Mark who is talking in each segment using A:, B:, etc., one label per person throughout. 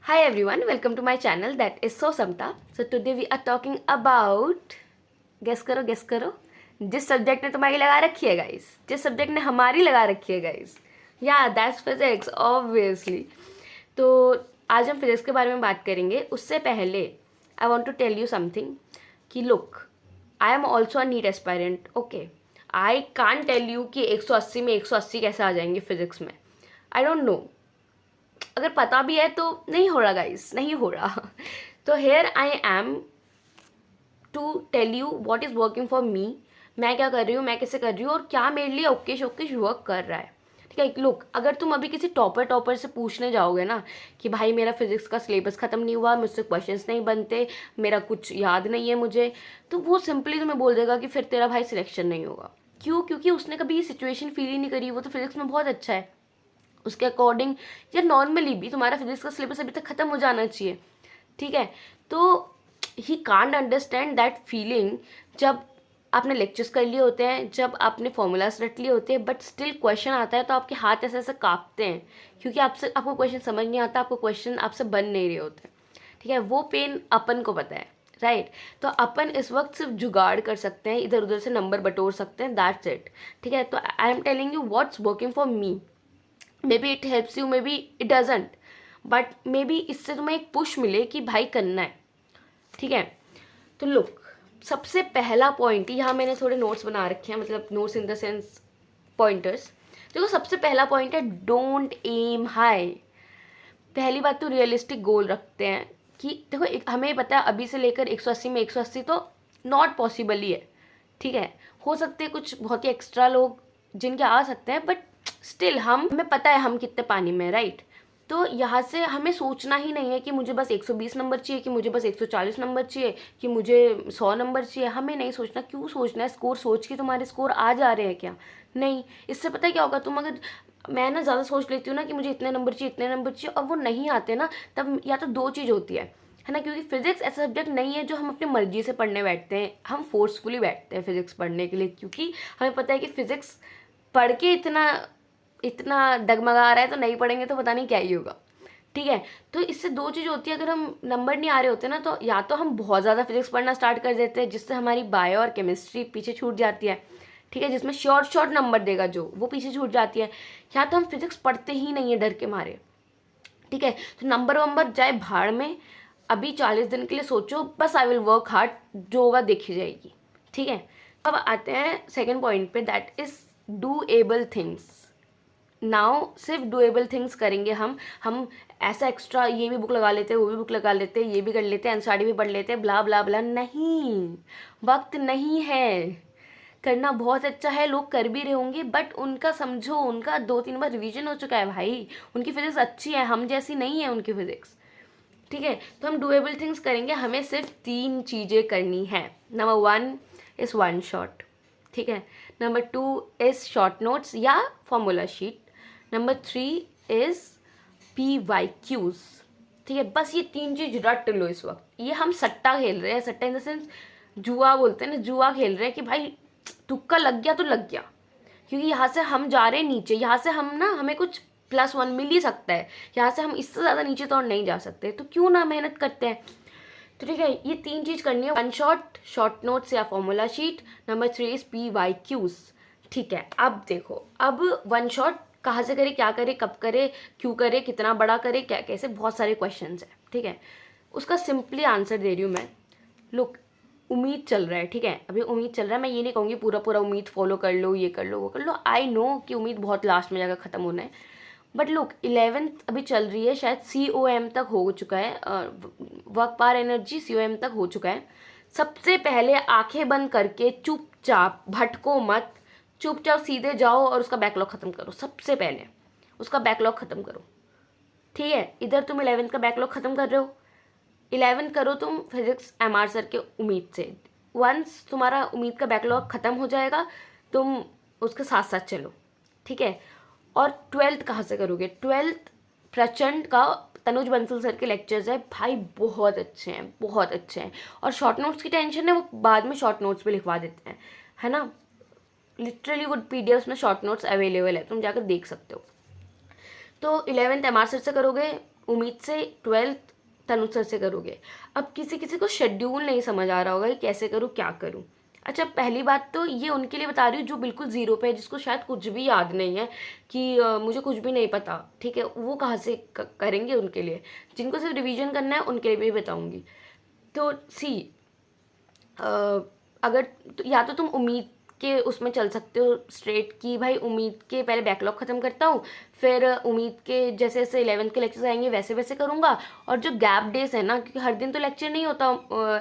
A: Hi everyone, welcome to my channel that is So Samta. So today we are talking about guess करो जिस subject ने तुम्हारी लगा रखी है गाइस, जिस सब्जेक्ट ने हमारी लगा रखी है गाइस, या दैट्स फिजिक्स ऑब्वियसली। तो आज हम फिजिक्स के बारे में बात करेंगे। उससे पहले I want to tell you something कि look, I am also a NEET aspirant. Okay, I can't tell you कि 180 में 180 कैसे आ जाएंगे फिजिक्स में। आई डोंट नो, अगर पता भी है तो नहीं हो रहा गाइस, नहीं हो रहा। तो here I am to tell you what is working for me. मैं क्या कर रही हूँ, मैं कैसे कर रही हूँ और क्या मेरे लिए ओके शोकेश वर्क कर रहा है। ठीक है, लुक, अगर तुम अभी किसी टॉपर से पूछने जाओगे ना कि भाई मेरा फिजिक्स का सिलेबस ख़त्म नहीं हुआ, मुझसे क्वेश्चंस नहीं बनते, मेरा कुछ याद नहीं है मुझे, तो वो सिंपली तुम्हें बोल देगा कि फिर तेरा भाई सिलेक्शन नहीं होगा। क्यों? क्योंकि उसने कभी ये सिचुएशन फील ही नहीं करी। वो तो फिजिक्स में बहुत अच्छा है, उसके अकॉर्डिंग या नॉर्मली भी तुम्हारा फिजिक्स का सिलेबस अभी तक ख़त्म हो जाना चाहिए। ठीक है, तो he can't understand that feeling जब आपने लेक्चर्स कर लिए होते हैं, जब आपने फॉर्मूलाज रट लिए होते हैं, बट स्टिल क्वेश्चन आता है तो आपके हाथ ऐसे ऐसे कांपते हैं क्योंकि आपको क्वेश्चन समझ नहीं आता, आपको क्वेश्चन आपसे बन नहीं रहे होते। ठीक है, वो पेन अपन को पता है, राइट। तो अपन इस वक्त सिर्फ जुगाड़ कर सकते हैं, इधर उधर से नंबर बटोर सकते हैं, दैट्स इट। ठीक है, तो I am telling you what's working for me. May be it helps you, may be it doesn't, but may be इससे तुम्हें एक पुश मिले कि भाई करना है। ठीक है, तो लुक, सबसे पहला पॉइंट, यहाँ मैंने थोड़े नोट्स बना रखे हैं, मतलब notes in the sense pointers. देखो, सबसे पहला पॉइंट है डोंट एम हाई। पहली बात तो रियलिस्टिक गोल रखते हैं कि देखो हमें पता है अभी से लेकर 180 में 180 तो नॉट पॉसिबल ही है। ठीक है, हो सकते हैं कुछ बहुत ही एक्स्ट्रा लोग जिनके आ सकते हैं, बट स्टिल हमें पता है हम कितने पानी में, राइट। तो यहाँ से हमें सोचना ही नहीं है कि मुझे बस 120 नंबर चाहिए, कि मुझे बस 140 नंबर चाहिए, कि मुझे 100 नंबर चाहिए। हमें नहीं सोचना। क्यों सोचना है? स्कोर सोच के तुम्हारे स्कोर आ जा रहे हैं क्या? नहीं। इससे पता है क्या होगा, तुम अगर, मैं ना ज़्यादा सोच लेती हूँ ना कि मुझे इतने नंबर चाहिए, इतने नंबर चाहिए, और वो नहीं आते ना, तब या तो दो चीज़ होती है ना। क्योंकि फिजिक्स ऐसा सब्जेक्ट नहीं है जो हम अपनी मर्जी से पढ़ने बैठते हैं, हम फोर्सफुली बैठते हैं फिजिक्स पढ़ने के लिए, क्योंकि हमें पता है कि फिजिक्स पढ़ के इतना इतना डगमगा रहा है तो नहीं पढ़ेंगे तो पता नहीं क्या ही होगा। ठीक है, तो इससे दो चीज़ होती है। अगर हम नंबर नहीं आ रहे होते ना, तो या तो हम बहुत ज़्यादा फिजिक्स पढ़ना स्टार्ट कर देते हैं, जिससे हमारी बायो और केमिस्ट्री पीछे छूट जाती है। ठीक है, जिसमें शॉर्ट नंबर देगा जो, वो पीछे छूट जाती है। या तो हम फिजिक्स पढ़ते ही नहीं है डर के मारे। ठीक है, तो नंबर वंबर जाए भाड़ में, अभी 40 दिन के लिए सोचो, बस आई विल वर्क हार्ड, जो होगा देखी जाएगी। ठीक है, अब आते हैं सेकेंड पॉइंट पे, that is doable things. Now सिर्फ डूएबल थिंग्स करेंगे हम ऐसा एक्स्ट्रा ये भी बुक लगा लेते हैं, वो भी बुक लगा लेते हैं, ये भी कर लेते हैं, एनसीईआरटी भी पढ़ लेते हैं, ब्ला ब्ला ब्ला। नहीं, वक्त नहीं है। करना बहुत अच्छा है, लोग कर भी रहे होंगे, बट उनका समझो, उनका 2-3 बार रिवीजन हो चुका है भाई, उनकी फिजिक्स अच्छी है, हम जैसी नहीं है उनकी फिजिक्स। ठीक है, तो हम डूएबल थिंग्स करेंगे। हमें सिर्फ 3 चीज़ें करनी है। Number 1 is one shot. ठीक है, नंबर 2 इज़ शॉर्ट नोट्स या formula sheet. Number 3 is PYQs। ठीक है, बस ये 3 चीज़ रट लो इस वक्त। ये हम सट्टा खेल रहे हैं, सट्टा इन द सेंस जुआ बोलते हैं ना, जुआ खेल रहे हैं कि भाई तुक्का लग गया तो लग गया। क्योंकि यहाँ से हम जा रहे हैं नीचे, यहाँ से हम ना, हमें कुछ +1 मिल ही सकता है, यहाँ से हम इससे ज़्यादा नीचे तो और नहीं जा सकते, तो क्यों ना मेहनत करते हैं। तो ठीक है, ये 3 चीज़ करनी है, वन शॉट, शॉर्ट नोट्स या formula sheet. Number 3 is PYQs। ठीक है, अब देखो, अब वन शॉट कहाँ से करे, क्या करे, कब करे, क्यों करे, कितना बड़ा करे, क्या कैसे, बहुत सारे क्वेश्चन हैं। ठीक है, उसका सिंपली आंसर दे रही हूँ मैं। लुक, उम्मीद चल रहा है, ठीक है, अभी उम्मीद चल रहा है। मैं ये नहीं कहूँगी पूरा पूरा उम्मीद फॉलो कर लो, ये कर लो, वो कर लो। आई नो कि उम्मीद बहुत लास्ट में जाकर ख़त्म होना है, बट लुक, 11th अभी चल रही है, शायद COM तक हो चुका है, वर्क पावर एनर्जी COM तक हो चुका है। सबसे पहले आंखें बंद करके चुपचाप, भटको मत, चुपचाप सीधे जाओ और उसका बैकलॉग ख़त्म करो। सबसे पहले उसका बैकलॉग ख़त्म करो। ठीक है, इधर तुम 11th का बैकलॉग ख़त्म कर रहे हो, 11th करो तुम फिजिक्स MR सर के उम्मीद से। वंस तुम्हारा उम्मीद का बैकलॉग ख़त्म हो जाएगा, तुम उसके साथ साथ चलो। ठीक है, और 12th कहाँ से करोगे? 12th प्रचंड का तनुज बंसल सर के लेक्चर्स है भाई, बहुत अच्छे हैं, बहुत अच्छे हैं। और शॉर्ट नोट्स की टेंशन है, वो बाद में शॉर्ट नोट्स भी लिखवा देते हैं, है ना। लिटरली वो PDFs में शॉर्ट नोट्स अवेलेबल है, तुम जाकर देख सकते हो। तो 11th MR सर से करोगे, उम्मीद से 12th तनुज सर से करोगे। अब किसी किसी को शेड्यूल नहीं समझ आ रहा होगा कि कैसे करूँ, क्या करूँ। अच्छा, पहली बात तो ये उनके लिए बता रही हूँ जो बिल्कुल ज़ीरो पे है, जिसको शायद कुछ भी याद नहीं है कि मुझे कुछ भी नहीं पता, ठीक है, वो कहाँ से करेंगे। उनके लिए, जिनको सिर्फ रिवीजन करना है, उनके लिए भी बताऊँगी। तो सी, अगर तो या तो तुम उम्मीद के उसमें चल सकते हो स्ट्रेट की भाई उम्मीद के पहले बैकलॉग ख़त्म करता हूँ, फिर उम्मीद के जैसे जैसे 11th के लेक्चर्स आएंगे वैसे वैसे करूँगा। और जो गैप डेज है ना, क्योंकि हर दिन तो लेक्चर नहीं होता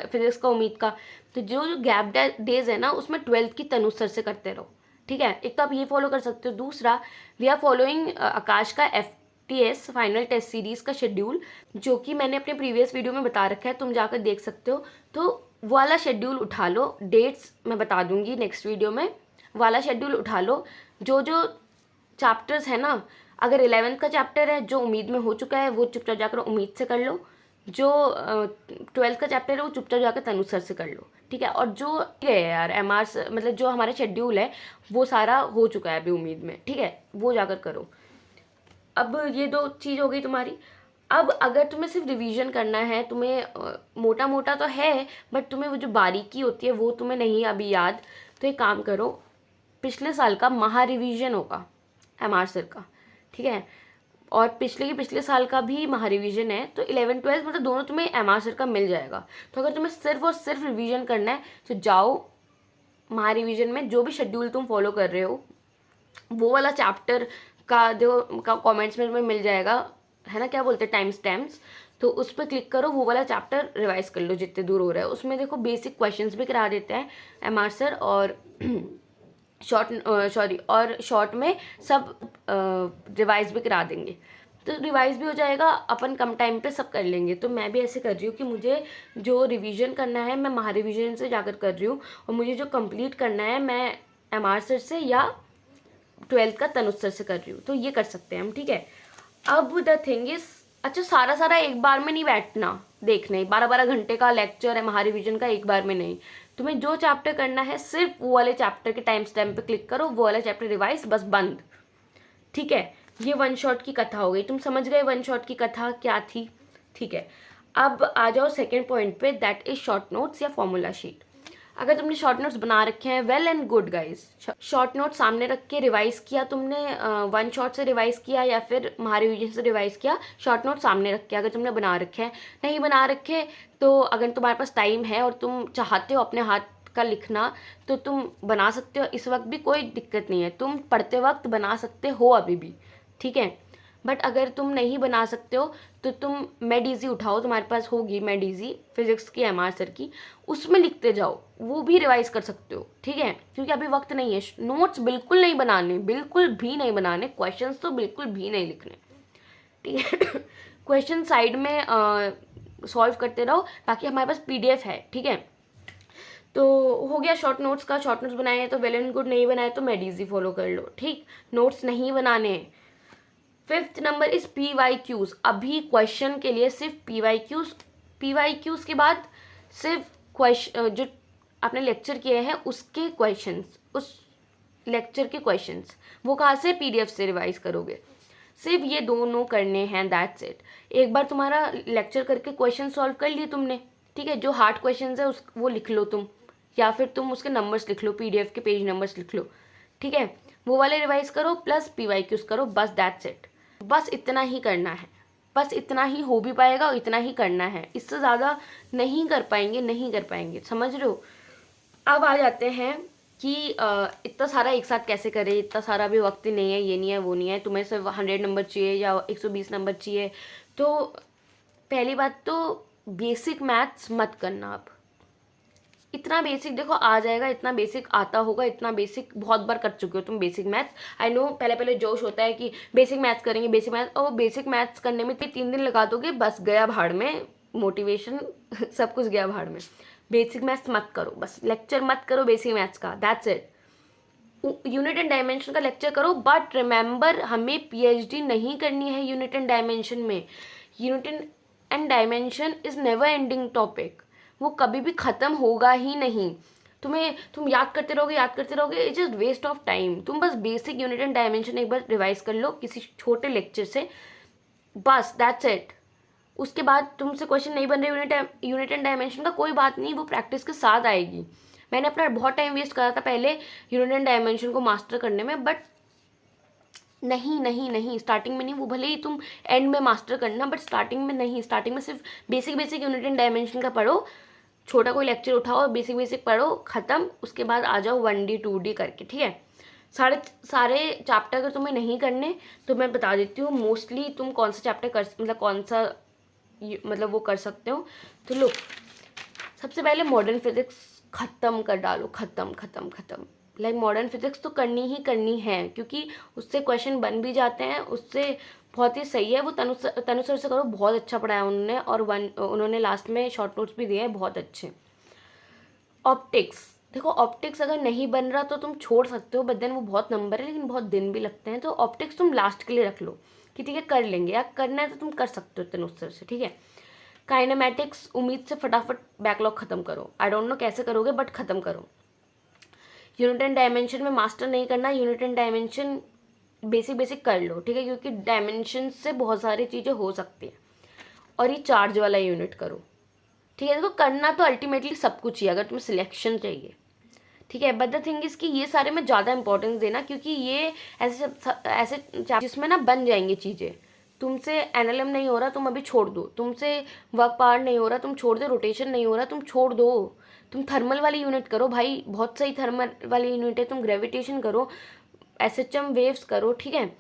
A: फिजिक्स का उम्मीद का, तो जो जो गैप डेज है ना उसमें 12th की तनुज सर से करते रहो, ठीक है। एक तो आप ये फॉलो कर सकते हो। दूसरा, वी आर फॉलोइंग आकाश का FTS फाइनल टेस्ट सीरीज़ का शेड्यूल, जो कि मैंने अपने प्रीवियस वीडियो में बता रखा है, तुम जाकर देख सकते हो। तो वाला शेड्यूल उठा लो, डेट्स मैं बता दूंगी नेक्स्ट वीडियो में। वाला शेड्यूल उठा लो, जो जो चैप्टर्स है ना, अगर 11th का चैप्टर है जो उम्मीद में हो चुका है वो चुपचाप जाकर उम्मीद से कर लो, जो 12th का चैप्टर है वो चुपचाप जाकर तनुज सर से कर लो, ठीक है। और जो है यार MR मतलब जो हमारा शेड्यूल है वो सारा हो चुका है अभी उम्मीद में, ठीक है, वो जाकर करो। अब ये 2 चीज़ हो गई तुम्हारी। अब अगर तुम्हें सिर्फ रिवीजन करना है, तुम्हें मोटा मोटा तो है बट तुम्हें वो जो बारीकी होती है वो तुम्हें नहीं अभी याद, तो एक काम करो, पिछले साल का महा रिवीजन होगा MR सर का, ठीक है, और पिछले साल का भी महा रिवीजन है। तो 11 12 मतलब दोनों तुम्हें MR सर का मिल जाएगा। तो अगर तुम्हें सिर्फ और सिर्फ रिवीजन करना है तो जाओ महा रिवीजन में, जो भी शेड्यूल तुम फॉलो कर रहे हो वो वाला चैप्टर का जो कॉमेंट्स में तुम्हें मिल जाएगा, है ना, क्या बोलते हैं, टाइम स्टैम्प्स, तो उस पर क्लिक करो, वो वाला चैप्टर रिवाइज कर लो जितने दूर हो रहा है। उसमें देखो बेसिक क्वेश्चंस भी करा देते हैं MR सर, और शॉर्ट में सब रिवाइज भी करा देंगे। तो रिवाइज भी हो जाएगा, अपन कम टाइम पे सब कर लेंगे। तो मैं भी ऐसे कर रही हूँ कि मुझे जो रिवीजन करना है मैं महा रिवीजन से जाकर कर रही हूँ, और मुझे जो कंप्लीट करना है मैं MR सर से या 12th का तनुज सर से कर रही हूँ। तो ये कर सकते हैं हम, ठीक है। अब द थिंग इज, अच्छा सारा एक बार में नहीं बैठना देखने, 12 घंटे का लेक्चर है महारिविजन का, एक बार में नहीं। तुम्हें जो चैप्टर करना है सिर्फ वो वाले चैप्टर के टाइम स्टैम्प पे क्लिक करो, वो वाला चैप्टर रिवाइज, बस बंद, ठीक है। ये वन शॉट की कथा हो गई, तुम समझ गए वन शॉट की कथा क्या थी, ठीक है। अब आ जाओ सेकेंड पॉइंट पे, दैट इज शॉर्ट नोट्स या फॉर्मूला शीट। अगर तुमने शॉर्ट नोट्स बना रखे हैं, well and good guys. Short note सामने रख के रिवाइज किया तुमने, वन शॉट से रिवाइज किया या फिर महारिविजन से रिवाइज किया, शॉर्ट नोट सामने रख के अगर तुमने बना रखे हैं। नहीं बना रखे तो अगर तुम्हारे पास टाइम है और तुम चाहते हो अपने हाथ का लिखना तो तुम बना सकते हो, इस वक्त भी कोई दिक्कत नहीं है, तुम पढ़ते वक्त बना सकते हो अभी भी, ठीक है। बट अगर तुम नहीं बना सकते हो तो तुम मेडिजी उठाओ, तुम्हारे पास होगी मेडिजी फिजिक्स की MR सर की, उसमें लिखते जाओ, वो भी रिवाइज कर सकते हो, ठीक है, क्योंकि अभी वक्त नहीं है। नोट्स बिल्कुल नहीं बनाने, बिल्कुल भी नहीं बनाने, क्वेश्चंस तो बिल्कुल भी नहीं लिखने, ठीक है। क्वेश्चन साइड में सॉल्व करते रहो, बाकी हमारे पास PDF है, ठीक है। तो हो गया शॉर्ट नोट्स का। शॉर्ट नोट्स बनाए हैं तो वेल एंड गुड, नहीं बनाए तो मेडिजी फॉलो कर लो, ठीक। नोट्स नहीं बनाने। 5th number is PYQs। अभी क्वेश्चन के लिए सिर्फ PYQs के बाद सिर्फ क्वेश्चन जो आपने लेक्चर किए हैं उसके क्वेश्चंस, उस लेक्चर के क्वेश्चंस, वो कहाँ से, PDF से रिवाइज करोगे। सिर्फ ये दोनों करने हैं, दैट्स इट। एक बार तुम्हारा लेक्चर करके क्वेश्चन सॉल्व कर लिए तुमने, ठीक है, जो हार्ड क्वेश्चन है उस वो लिख लो तुम, या फिर तुम उसके नंबर्स लिख लो, PDF के पेज नंबर्स लिख लो, ठीक है, वो वाले रिवाइज करो प्लस PYQs करो, बस दैट्स इट। बस इतना ही करना है, बस इतना ही हो भी पाएगा और इतना ही करना है, इससे ज़्यादा नहीं कर पाएंगे, समझ रहे हो। अब आ जाते हैं कि इतना सारा एक साथ कैसे करें, इतना सारा भी वक्त ही नहीं है, ये नहीं है वो नहीं है, तुम्हें सिर्फ 100 नंबर चाहिए या 120 नंबर चाहिए। तो पहली बात तो बेसिक मैथ्स मत करना। अब इतना बेसिक देखो आ जाएगा, इतना बेसिक आता होगा, इतना बेसिक बहुत बार कर चुके हो तुम बेसिक मैथ्स। आई नो पहले जोश होता है कि बेसिक मैथ्स करेंगे, बेसिक मैथ्स, और बेसिक मैथ्स करने में 3 दिन लगा दोगे, बस गया भाड़ में मोटिवेशन, सब कुछ गया भाड़ में। बेसिक मैथ्स मत करो, बस लेक्चर मत करो बेसिक मैथ्स का, that's it. Unit and dimension का लेक्चर करो, बट रिमेंबर हमें PhD नहीं करनी है यूनिट एंड डायमेंशन में। Unit and dimension is never ending topic, वो कभी भी ख़त्म होगा ही नहीं। तुम याद करते रहोगे, it's just waste of time. तुम बस बेसिक यूनिट एंड डायमेंशन एक बार रिवाइज कर लो किसी छोटे लेक्चर से, बस दैट्स इट। उसके बाद तुमसे क्वेश्चन नहीं बन रहे यूनिट एंड डायमेंशन का, कोई बात नहीं, वो प्रैक्टिस के साथ आएगी। मैंने अपना बहुत टाइम वेस्ट करा था पहले यूनिट एंड डायमेंशन को मास्टर करने में, बट नहीं नहीं नहीं, स्टार्टिंग में नहीं, वो भले ही तुम एंड में मास्टर करना, बट स्टार्टिंग में नहीं। स्टार्टिंग में सिर्फ basic basic unit and dimension का पढ़ो, छोटा कोई लेक्चर उठाओ, बेसिक बेसिक पढ़ो, ख़त्म। उसके बाद आ जाओ 1D 2D करके, ठीक है। सारे चैप्टर अगर तुम्हें नहीं करने तो मैं बता देती हूँ मोस्टली तुम कौन सा चैप्टर कर, मतलब कौन सा मतलब वो कर सकते हो। तो लो, सबसे पहले मॉडर्न फिजिक्स ख़त्म कर डालो, ख़त्म ख़त्म ख़त्म। लाइक मॉडर्न फिजिक्स तो करनी ही करनी है, क्योंकि उससे क्वेश्चन बन भी जाते हैं, उससे बहुत ही सही है। वो तनु सर से करो, बहुत अच्छा पढ़ाया उन्होंने, और उन्होंने लास्ट में शॉर्ट नोट्स भी दिए हैं बहुत अच्छे। ऑप्टिक्स, देखो ऑप्टिक्स अगर नहीं बन रहा तो तुम छोड़ सकते हो, बट देन वो बहुत नंबर है, लेकिन बहुत दिन भी लगते हैं, तो ऑप्टिक्स तुम लास्ट के लिए रख लो कि ठीक है कर लेंगे, या करना है तो तुम कर सकते हो तनु सर से, ठीक है। काइनेमेटिक्स उम्मीद से फटाफट बैकलॉग ख़त्म करो, आई डोंट नो कैसे करोगे बट ख़त्म करो। यूनिट एंड डायमेंशन में मास्टर नहीं करना, unit and dimension basic basic कर लो, ठीक है, क्योंकि डायमेंशन से बहुत सारी चीज़ें हो सकती हैं। और ये चार्ज वाला यूनिट करो, ठीक है। देखो करना तो अल्टीमेटली सब कुछ ही, अगर तुम्हें सिलेक्शन चाहिए, ठीक है, बट द थिंग इज़ कि ये सारे में ज़्यादा इंपॉर्टेंस देना, क्योंकि ये ऐसे जिसमें ना बन जाएंगी चीज़ें। तुमसे एनएलएम नहीं हो रहा, तुम अभी छोड़ दो। तुमसे वर्क पावर नहीं हो रहा, तुम छोड़ दो। रोटेशन नहीं हो रहा, तुम छोड़ दो। तुम थर्मल वाली यूनिट करो भाई, बहुत सही थर्मल वाली यूनिट है। तुम ग्रेविटेशन करो, एसएचएम वेव्स करो, ठीक है।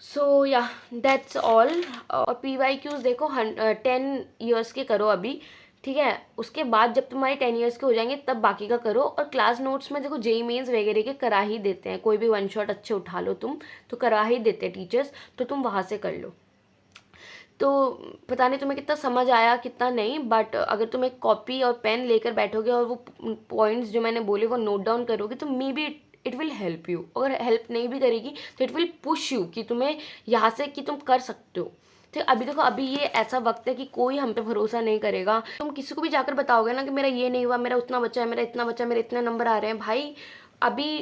A: सो या दैट्स ऑल। और PYQs देखो 10 ईयर्स के करो अभी, ठीक है। उसके बाद जब तुम्हारे 10 ईयर्स के हो जाएंगे तब बाकी का करो। और क्लास नोट्स में देखो JEE मेंस वगैरह के करा ही देते हैं, कोई भी वन शॉट अच्छे उठा लो तुम तो करा ही देते हैं टीचर्स, तो तुम वहाँ से कर लो। तो पता नहीं तुम्हें कितना समझ आया कितना नहीं, बट अगर तुम एक कॉपी और पेन लेकर बैठोगे और वो पॉइंट्स जो मैंने बोले वो नोट डाउन करोगे तो may be it will help you. अगर हेल्प नहीं भी करेगी तो इट विल पुश यू कि तुम्हें यहाँ से कि तुम कर सकते हो। तो अभी देखो, अभी ये ऐसा वक्त है कि कोई हम पे भरोसा नहीं करेगा। तुम किसी को भी जाकर बताओगे ना कि मेरा ये नहीं हुआ, मेरा उतना बचा है, मेरा इतना बचा, मेरे इतने नंबर आ रहे हैं, भाई अभी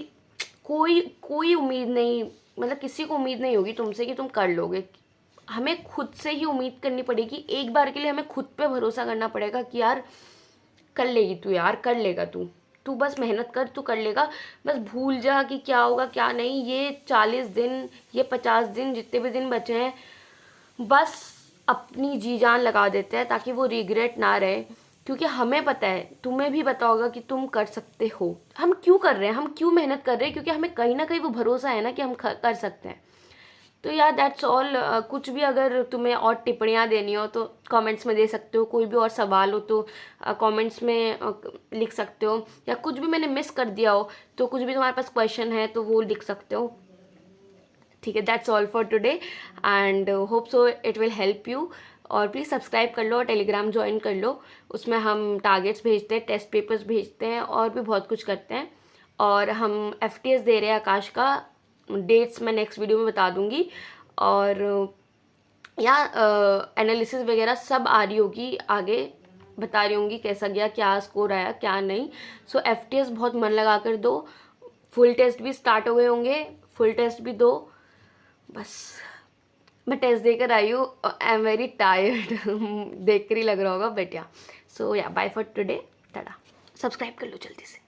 A: कोई उम्मीद नहीं, मतलब किसी को उम्मीद नहीं होगी तुमसे कि तुम कर लोगे। हमें खुद से ही उम्मीद करनी पड़ेगी, एक बार के लिए हमें खुद पे भरोसा करना पड़ेगा कि यार कर लेगी तू, यार कर लेगा तू बस मेहनत कर, तू कर लेगा। बस भूल जा कि क्या होगा क्या नहीं। ये 40 दिन, ये 50 दिन, जितने भी दिन बचे हैं, बस अपनी जी जान लगा देते हैं ताकि वो रिग्रेट ना रहे। क्योंकि हमें पता है, तुम्हें भी पता होगा कि तुम कर सकते हो। हम क्यों कर रहे हैं, हम क्यों मेहनत कर रहे हैं, क्योंकि हमें कहीं ना कहीं वो भरोसा है ना कि हम कर सकते हैं। तो यार दैट्स ऑल। कुछ भी अगर तुम्हें और टिप्पणियाँ देनी हो तो कमेंट्स में दे सकते हो, कोई भी और सवाल हो तो कमेंट्स में लिख सकते हो, या कुछ भी मैंने मिस कर दिया हो तो कुछ भी तुम्हारे पास क्वेश्चन है तो वो लिख सकते हो, ठीक है। That's all for today and hope so it will help you. और प्लीज़ सब्सक्राइब कर लो और टेलीग्राम ज्वाइन कर लो, उसमें हम टारगेट्स भेजते हैं, टेस्ट पेपर्स भेजते हैं और भी बहुत कुछ करते हैं। और हम FTS दे रहे हैं आकाश का, डेट्स मैं नेक्स्ट वीडियो में बता दूंगी। और या एनालिसिस वगैरह सब आ रही होगी आगे, बता रही होंगी कैसा गया, क्या स्कोर आया क्या नहीं। सो FTS बहुत मन लगा कर दो, फुल टेस्ट भी स्टार्ट हो गए होंगे, फुल टेस्ट भी दो। बस मैं टेस्ट देकर आई हूँ, आई एम वेरी टायर्ड देख कर ही लग रहा होगा, but yeah so yeah bye for today, tata. Subscribe कर लो जल्दी से।